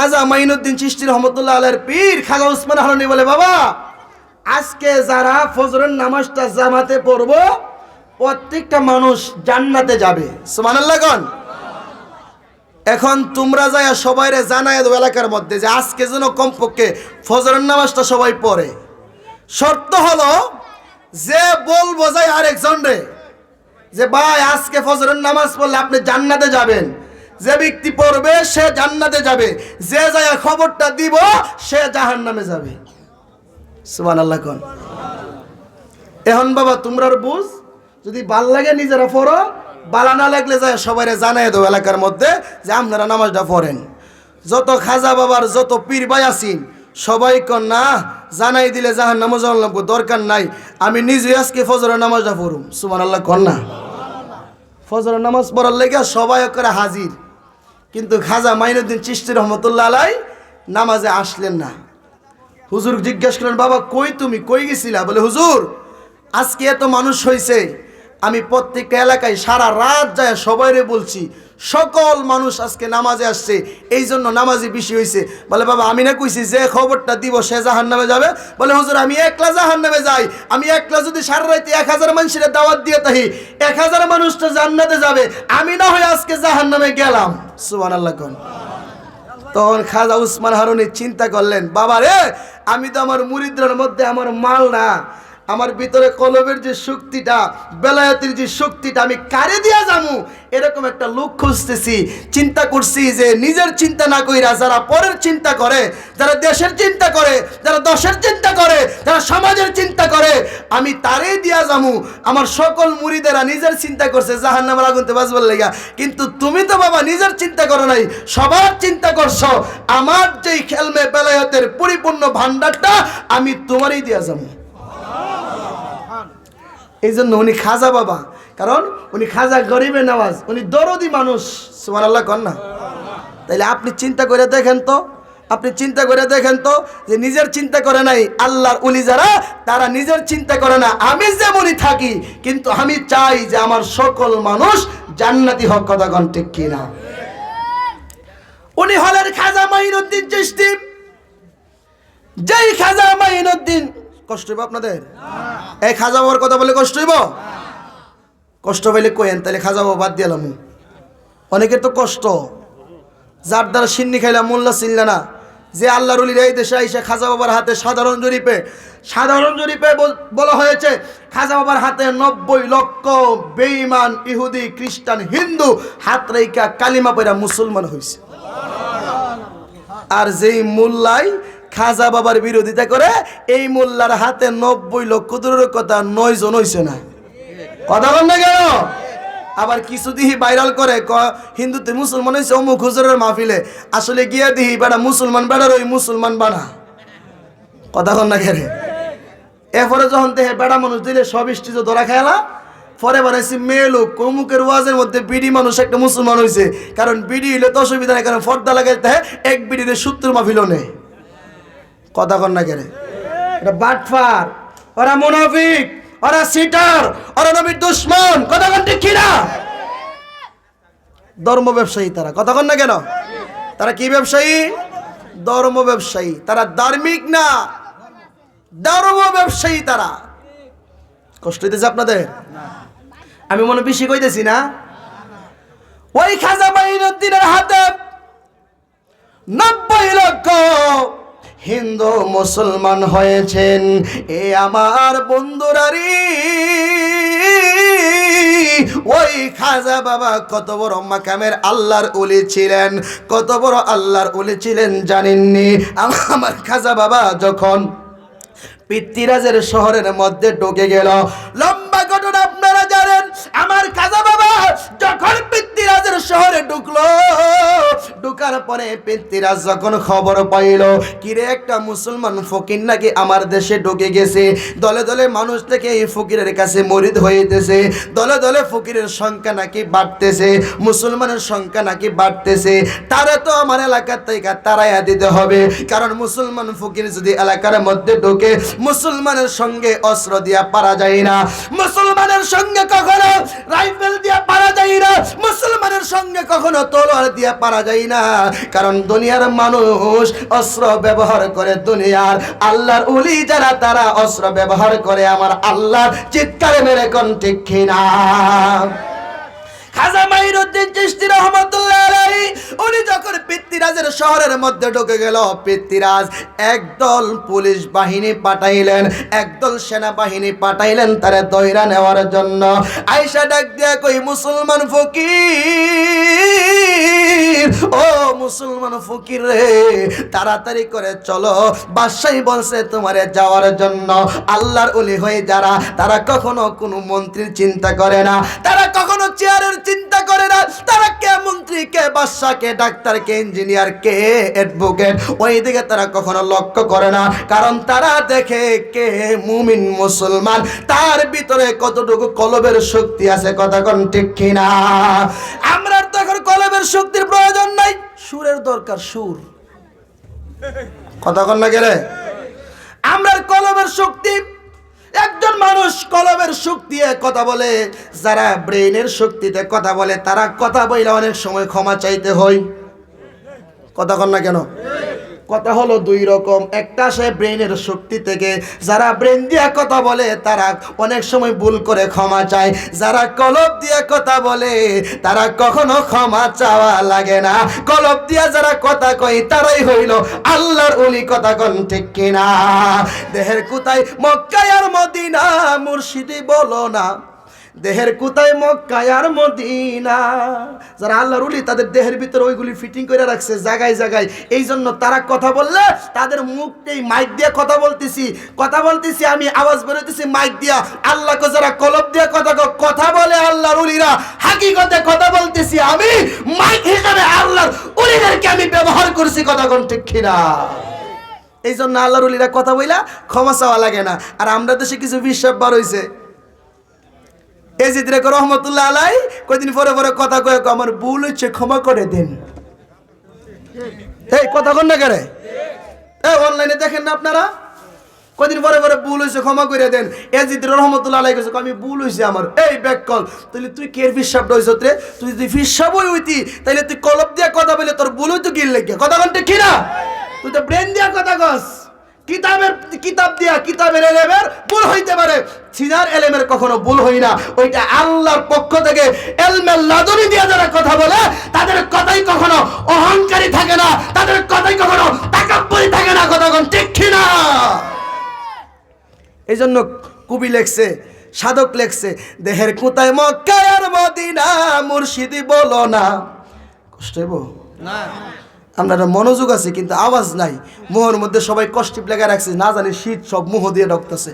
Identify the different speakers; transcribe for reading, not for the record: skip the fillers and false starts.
Speaker 1: খাজা মাইনুদ্দিন চিশতি রহমতুল্লাহ আলাইহির পীর খাজা উসমান হারুনি বলে, বাবা আজকে যারা ফজরের নামাজটা জামাতে পড়বো প্রত্যেকটা মানুষ জান্নাতে যাবে। সুবহানাল্লাহ কোন। এখন তোমরা যায় সবাইরে জানায় দাও এলাকার মধ্যে যে আজকে যেন কমপক্ষে ফজরের নামাজটা সবাই পড়ে। শর্ত হলো যে বলবো যায় আরেকজন রে যে ভাই আজকে ফজরের নামাজ পড়লে আপনি জান্নাতে যাবেন, যে ব্যক্তি পড়বে সে জান্নাতে যাবে, যে যায় খবরটা দিব সে জাহান্নামে যাবে। সুবহানাল্লাহ কোন। এখন বাবা তোমরা বুঝ, যদি ভাল লাগে নিজেরা পড়ো, বালা না লাগলে যায় সবাই জানাই দাও এলাকার মধ্যে যে আপনারা নামাজটা পড়েন। যত খাজা বাবার যত পীর ভাই আছেন সবাই কন না জানাই দিলে জাহান্নামে যাওয়ার দরকার নাই, আমি নিজে আজকে ফজরের নামাজটা পড়ুম। সুবহানাল্লাহ কন না। ফজরের নামাজ পড়ার লেগে সবাই করে হাজির, কিন্তু খাজা মাইনুদ্দিন চিশতি রহমতুল্লাহ আলাইহি নামাজে আসলেন না। হুজুর জিজ্ঞাসা করলেন, বাবা কই তুমি, কই গেছিলা? বলে হুজুর আজকে এত মানুষ হয়েছে, আমি প্রত্যেকটা এলাকায় সারা রাত যায় সবাইরে বলছি সকল মানুষ আজকে নামাজে আসছে, এই জন্য নামাজি বেশি হয়েছে। বলে বাবা আমি না কইছি যে খবরটা দিব সে জাহান্নামে যাবে? বলে হুজুর আমি একলা জাহান্নামে যাই, আমি একলা যদি সারা রাতে 1000 মানুষের দাওয়াত দিয়ে তাহি 1000 মানুষ তো জান্নাতে যাবে, আমি না হয় আজকে জাহান্নামে গেলাম। সুবহানাল্লাহ কোন। তখন খাজা উসমান হারুনি চিন্তা করলেন, বাবা রে আমি তো আমার মুরিদদের মধ্যে আমার মাল না, আমার ভিতরে কলবের যে শক্তিটা, বেলায়েতের যে শক্তিটা আমি কারে দিয়া যাবো, এরকম একটা লোক খুঁজতেছি। চিন্তা করছি যে নিজের চিন্তা না কইরা যারা পরের চিন্তা করে, যারা দেশের চিন্তা করে, যারা দশের চিন্তা করে, যারা সমাজের চিন্তা করে, আমি তারেই দিয়া যাবো। আমার সকল মুরিদেরা নিজের চিন্তা করছে জাহান্নামের আগুনতে বাঁচবার লেগা, কিন্তু তুমি তো বাবা নিজের চিন্তা করো নাই, সবার চিন্তা করছো। আমার যেই খেলমে বেলায়েতের পরিপূর্ণ ভান্ডারটা আমি তোমারই দিয়া যাবো। এই জন্য উনি খাজা বাবা, কারণ উনি খাজা গরিবে নওয়াজ, উনি দরদি মানুষ। সুবহানাল্লাহ কন না। তাইলে আপনি চিন্তা করে দেখেন তো, আপনি চিন্তা করে দেখেন তো যে নিজের চিন্তা করে নাই আল্লাহর ওলি যারা, তারা নিজের চিন্তা করে না। আমি যেমনই থাকি কিন্তু আমি চাই যে আমার সকল মানুষ জান্নাতি হক। কথা কোন ঠিক কিনা? উনি হলেন খাজা মাইনুদ্দিন চিশতি। যেই খাজা মাইনুদ্দিন, কষ্ট হইব আপনাদের? এই খাজা বাবার কথা বলে কষ্ট হইব? কষ্ট হইলে কইেন, তাহলে খাজা বাবা বাদ দিলাম। অনেকের তো কষ্ট, যার দ্বারা সিন্নি খাইলাম মোল্লা চিনলে না, যে আল্লাহর ওলির এই দেশে আইসা খাজা বাবার হাতে সাধারণ জরিপে বলা হয়েছে খাজা বাবার হাতে 90 লক্ষ বেঈমান ইহুদি খ্রিস্টান হিন্দু হাত রেখা কালিমা পড়া মুসলমান হয়েছে। আর যেই মোল্লাই খাজা বাবার বিরোধিতা করে, এই মোল্লার হাতে 90 লক্ষ দূরের কথা 9 জন হইছে না। কথা বল না কেন? আবার কিছু দিহি ভাইরাল করে হিন্দুতে মুসলমান হয়েছে অমুক হুজুরের মাহফিলে, আসলে গিয়া দিহি বেটা মুসলমান বেটার ওই মুসলমান বানা। কথা বল না কেন? এরপরে যখন দেহে বেড়া মানুষ দিলে সব স্টিজও ধরা খেলা, পরে বানাইছি মেয়ে লোক অমুকের ওয়াজের মধ্যে বিডি মানুষ একটা মুসলমান হয়েছে, কারণ বিডি হইলে তো অসুবিধা নেই, কারণ ফর্দা লাগাইতে এক বিডিতে 70 মাহফিলও নেই। কথা কন না কেন? এটা বাটফার, ওরা মুনাফিক, ওরা সিটার, ওরা নবীর দুশমন। কথা কন ঠিক কিনা? ধর্ম ব্যবসায়ী তারা। কথা কন না কেন? তারা কি ব্যবসায়ী? ধর্ম ব্যবসায়ী। তারা ধার্মিক না, ধর্ম ব্যবসায়ী তারা। কষ্ট হইতেছে আপনাদের? আমি মনে বেশি কইতেছি না? ওই খাজা মাইনুদ্দিনের হাতে 90 লক্ষ হিন্দু মুসলমান হয়েছেন। এ আমার বন্ধুরারি, ওই খাজা বাবা কত বড় মাকামের আল্লাহর ওলি ছিলেন, কত বড় আল্লাহর ওলি ছিলেন জানেননি? আমার খাজা বাবা যখন পৃথ্বীরাজের শহরের মধ্যে ঢুকে গেল, লম্বা ঘটনা আপনারা জানেন। আমার খাজা বাবা যখন পৃথ্বীরাজের শহরে ঢুকলো, ঢুকার পরে পৃথ্বীরাজ যখন খবর পাইল কিরে একটা মুসলমান ফকির নাকি আমার দেশে ঢুকে গেছে, দলে দলে মানুষ থেকে এই ফকিরের কাছে মরিদ হইতেছে, দলে দলে ফকিরের সংখ্যা নাকি বাড়তেছে, মুসলমানের সংখ্যা নাকি বাড়তেছে, তারা তো আমার এলাকার থেকে তারাইয়া দিতে হবে, কারণ মুসলমান ফকির যদি এলাকার মধ্যে ঢোকে মুসলমানের সঙ্গে অস্ত্র দিয়া পারা যায় না, মুসলমানের সঙ্গে কখনো রাইফেল দিয়া পারা যায় না, মুসলমানের সঙ্গে কখনো তলোয়ার দিয়ে পারা যায় না, কারণ দুনিয়ার মানুষ অস্ত্র ব্যবহার করে, দুনিয়ার আল্লাহর ওলি যারা তারা অস্ত্র ব্যবহার করে আমার আল্লাহর চিৎকারে মেরে কোন ঠিক কিনা। খাজা মাইনুদ্দিন চিশতি রহমাতুল্লাহ আলাইহি উনি যখন পৃথ্বীরাজের শহরের মধ্যে ঢুকে গেল, পৃথ্বীরাজ একদল পুলিশ বাহিনী পাঠাইলেন, একদল সেনাবাহিনী পাঠাইলেন তারে দইরা নেওয়ার জন্য। আয়েশা ডাক দিয়া কই, মুসলমান ফকির, ও মুসলমান ফকির রে, তাড়াতাড়ি করে চলো, বাদশাহী বলছে তোমারে যাওয়ার জন্য। আল্লাহর ওলি হয়ে যারা তারা কখনো কোনো মন্ত্রীর চিন্তা করে না, তারা কখনো চেয়ারের চিন্তা করে না, তারা কে মন্ত্রী, কে বাদশা, কে ডাক্তার, কে ইঞ্জিনিয়ার, কে অ্যাডভোকেট, ওই দিকে তারা কখনো লক্ষ্য করে না, কারণ তারা দেখে কে মুমিন মুসলমান, তার ভিতরে কতটুকু কলবের শক্তি আছে। কথা কোন ঠিক কিনা? আমরা তো এখন কলবের শক্তির প্রয়োজন নাই, সুরের দরকার, সুর। কথা কোন না গেলে আমরা কলবের শক্তি। একজন মানুষ কলবের শক্তি দিয়ে কথা বলে, যারা ব্রেইনের শক্তিতে কথা বলে তারা কথা বইলে অনেক সময় ক্ষমা চাইতে হয়। কথা কন না কেন? কথা হলো দুই রকম, একটা আসে ব্রেইনের শক্তি থেকে, যারা ব্রেন দিয়ে কথা বলে তারা অনেক সময় ভুল করে ক্ষমা চায়, যারা কলব দিয়ে কথা বলে তারা কখনো ক্ষমা চাওয়া লাগে না। কলব দিয়ে যারা কথা কয় তারাই হইল আল্লাহর ওলি। কথা কোন ঠিক কিনা? দেহের কোথায় মক্কায় আর মদিনা, মুর্শিদি বলো না, দেহের কোথায় মক্কায় আর মদিনা। যারা আল্লাহর ওলি তাদের দেহের ভিতরে ওইগুলি ফিটিং করে রাখছে জায়গায় জায়গায়, এই জন্য তারা কথা বললে তাদের মুখটাই মাইক দিয়ে কথা বলতেছি আমি, আওয়াজ বেরোতেছি মাইক দিয়া। আল্লাহকে যারা কলব দিয়ে কথা বলে আল্লাহর ওলিরা, হাকিকতে কথা বলতেছি আমি, মাইক হিসাবে আল্লাহর ওলিদেরকে আমি ব্যবহার করছি। কথা কোন ঠিক কিনা? এই জন্য আল্লাহর ওলিরা কথা বইলা ক্ষমা চাওয়া লাগে না। আর আমরা দেশে কিছু বিশ্বাস বার হইছে, এজিদ রেখে রহমতুল্লাহ আলাই কয়দিন পরে পরে কথা কয়ে, আমার ভুল হচ্ছে ক্ষমা করে দেন। এই কথা কন না করে, এই অনলাইনে দেখেন না আপনারা, কয়দিন পরে পরে ভুল হয়েছে ক্ষমা করে দেন। এজিদ রহমতুল্লাহ আলাই কইছে, আমি ভুল হয়েছে আমার, এই ব্যাক কল। তাহলে তুই কে ফিসাব রইছ রে? তুই যদি ফিসাবই হইতি তাইলে তুই কলব দিয়া কথা বলে তোর ভুল হইতো কি লাগে? কথা কনতে কি না? তুই তো ব্রেন দিয়া কথা কস, কিতাব দিয়া, কিতাবের এলেমের ভুল হইতে পারে, সিনার এলেমের কখনো ভুল হই না। ওইটা আল্লাহর পক্ষ থেকে এলমে লাদুনি দিয়া যারা কথা বলে তাদের কথাই কখনো অহংকারী থাকে না, তাদের কথাই কখনো তাকাব্বুরি থাকে না। কথা কোন ঠিক কি না? এই জন্য কবি লেখছে, সাধক লেখছে, দেহের কোথায় মক্কায় আর মদিনা, মুর্শিদি বলো না। কষ্ট হইব না? আমরা মনোযোগ আছে কিন্তু আওয়াজ নাই, মুহের মধ্যে সবাই কষ্টিপ লেগে রাখছে, না জানি শীত সব মুহ দিয়ে ঢুকতেছে।